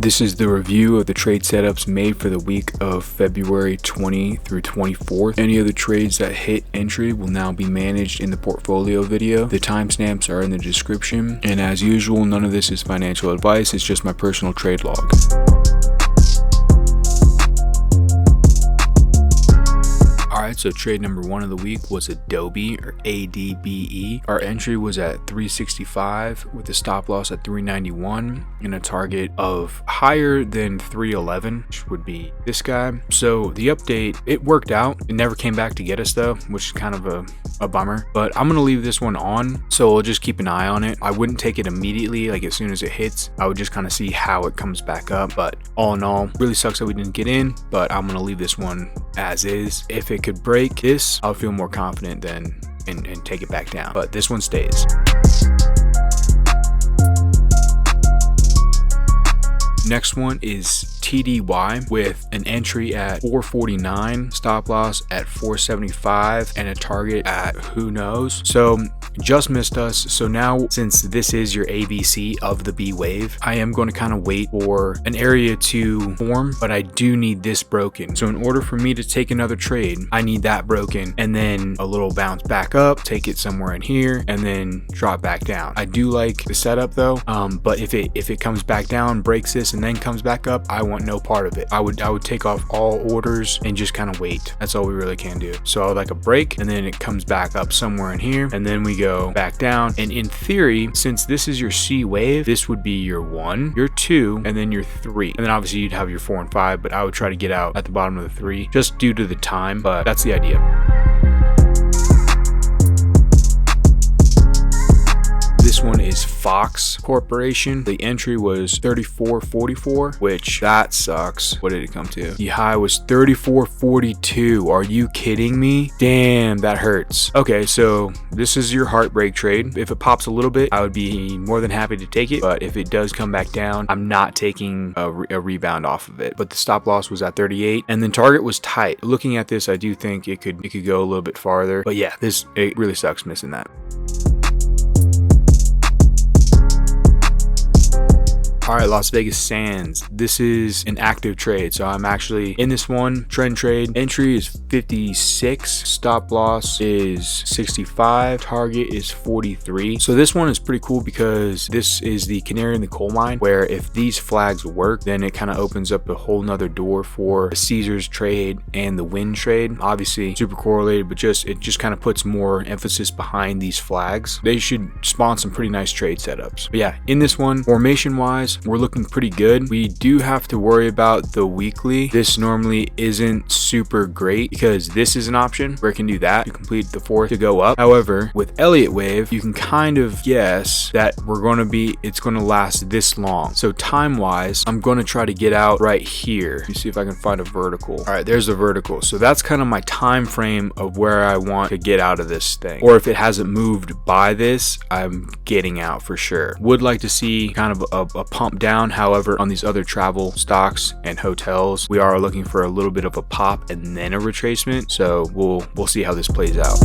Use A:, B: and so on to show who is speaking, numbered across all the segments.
A: This is the review of the trade setups made for the week of February 20 through 24th. Any of the trades that hit entry will now be managed in the portfolio video. The timestamps are in the description, and as usual, none of this is financial advice, it's just my personal trade log. Alright, so trade number one of the week was ADBE or ADBE. Our entry was at 365 with a stop loss at 391 and a target of higher than 311, which would be this guy. So the update, it worked out. It never came back to get us though, which is kind of a bummer, but I'm gonna leave this one on, so we'll just keep an eye on it. I wouldn't take it immediately, like as soon as it hits. I would just kind of see how it comes back up, but all in all, really sucks that we didn't get in, but I'm gonna leave this one as is. If it could break this, I'll feel more confident then and take it back down, but this one stays. Next one is TDY with an entry at 449, stop loss at 475, and a target at who knows. So just missed us. So now, since this is your ABC of the B wave, I am going to kind of wait for an area to form, but I do need this broken. So in order for me to take another trade, I need that broken and then a little bounce back up, take it somewhere in here, and then drop back down. I do like the setup though, but if it comes back down, breaks this, and then comes back up, I want no part of it. I would take off all orders and just kind of wait. That's all we really can do. So I would like a break, and then it comes back up somewhere in here, and then we go back down. And in theory, since this is your C wave, this would be your 1, your 2, and then your 3. And then obviously you'd have your 4 and 5, but I would try to get out at the bottom of the 3 just due to the time, but that's the idea. This one is Fox Corporation. The entry was 34.44, which that sucks. What did it come to? The high was 34.42. Are you kidding me? Damn, that hurts. Okay, so this is your heartbreak trade. If it pops a little bit, I would be more than happy to take it, but if it does come back down, I'm not taking a rebound off of it. But the stop loss was at 38, and then target was tight. Looking at this, I do think it could go a little bit farther, but yeah, it really sucks missing that. All right, Las Vegas Sands. This is an active trade, so I'm actually in this one. Trend trade. Entry is 56. Stop loss is 65. Target is 43. So this one is pretty cool because this is the canary in the coal mine, where if these flags work, then it kind of opens up a whole nother door for the Caesars trade and the Win trade. Obviously, super correlated, but it just kind of puts more emphasis behind these flags. They should spawn some pretty nice trade setups. But yeah, in this one, formation-wise, we're looking pretty good. We do have to worry about the weekly. This normally isn't super great because this is an option where it can do that to complete the 4th to go up. However, with Elliott wave, you can kind of guess that it's going to last this long. So time wise, I'm going to try to get out right here. Let me see if I can find a vertical. All right, there's the vertical. So that's kind of my time frame of where I want to get out of this thing. Or if it hasn't moved by this, I'm getting out for sure. Would like to see kind of a pump down. However, on these other travel stocks and hotels, we are looking for a little bit of a pop and then a retracement. So we'll see how this plays out.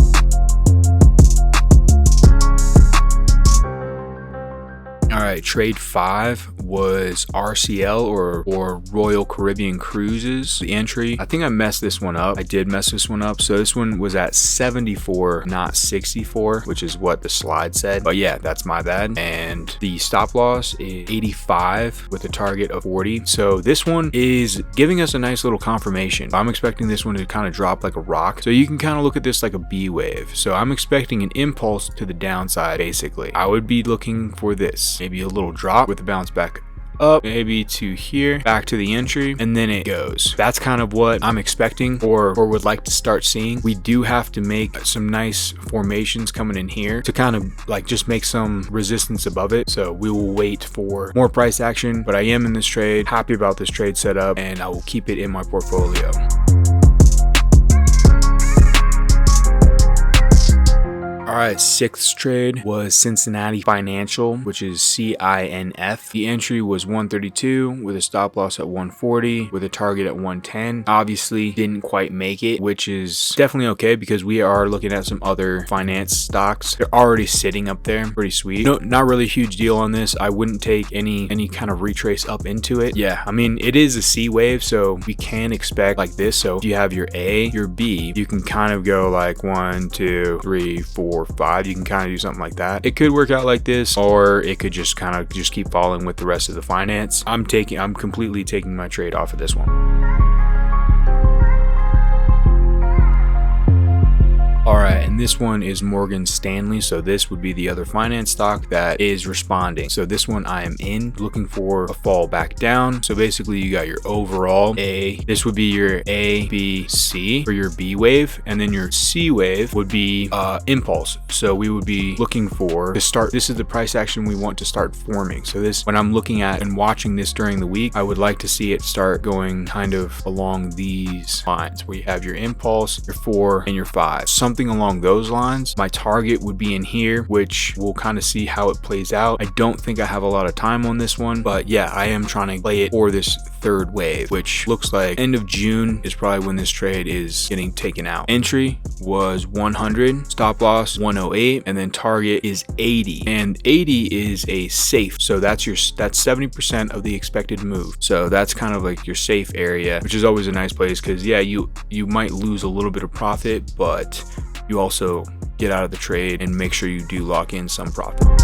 A: All right, trade 5 was RCL or Royal Caribbean Cruises. The entry, I think I messed this one up. I did mess this one up. So this one was at 74, not 64, which is what the slide said. But yeah, that's my bad. And the stop loss is 85 with a target of 40. So this one is giving us a nice little confirmation. I'm expecting this one to kind of drop like a rock. So you can kind of look at this like a B wave. So I'm expecting an impulse to the downside, basically. I would be looking for this. Maybe a little drop with a bounce back up, maybe to here, back to the entry, and then it goes. That's kind of what I'm expecting or would like to start seeing. We do have to make some nice formations coming in here to kind of like just make some resistance above it. So we will wait for more price action, but I am in this trade, happy about this trade setup, and I will keep it in my portfolio. All right, sixth trade was Cincinnati Financial, which is CINF. The entry was 132 with a stop loss at 140 with a target at 110. Obviously didn't quite make it, which is definitely okay because we are looking at some other finance stocks. They're already sitting up there. Pretty sweet. No, not really a huge deal on this. I wouldn't take any kind of retrace up into it. Yeah, I mean, it is a C wave, so we can expect like this. So if you have your A, your B, you can kind of go like 1, 2, 3, 4, 5. You can kind of do something like that. It could work out like this, or it could just kind of just keep falling with the rest of the finance. I'm completely taking my trade off of this one. All right, and this one is Morgan Stanley. So this would be the other finance stock that is responding. So this one I am in, looking for a fall back down. So basically you got your overall A. This would be your A, B, C for your B wave. And then your C wave would be impulse. So we would be looking for to start. This is the price action we want to start forming. So this, when I'm looking at and watching this during the week, I would like to see it start going kind of along these lines where you have your impulse, your 4, and your 5. Something along those lines. My target would be in here, which we'll kind of see how it plays out. I don't think I have a lot of time on this one, but yeah, I am trying to play it for this third wave, which looks like end of June is probably when this trade is getting taken out. Entry was 100, stop loss 108, and then target is 80, and 80 is a safe. So that's 70% of the expected move. So that's kind of like your safe area, which is always a nice place because yeah, you might lose a little bit of profit, but you also get out of the trade and make sure you do lock in some profit.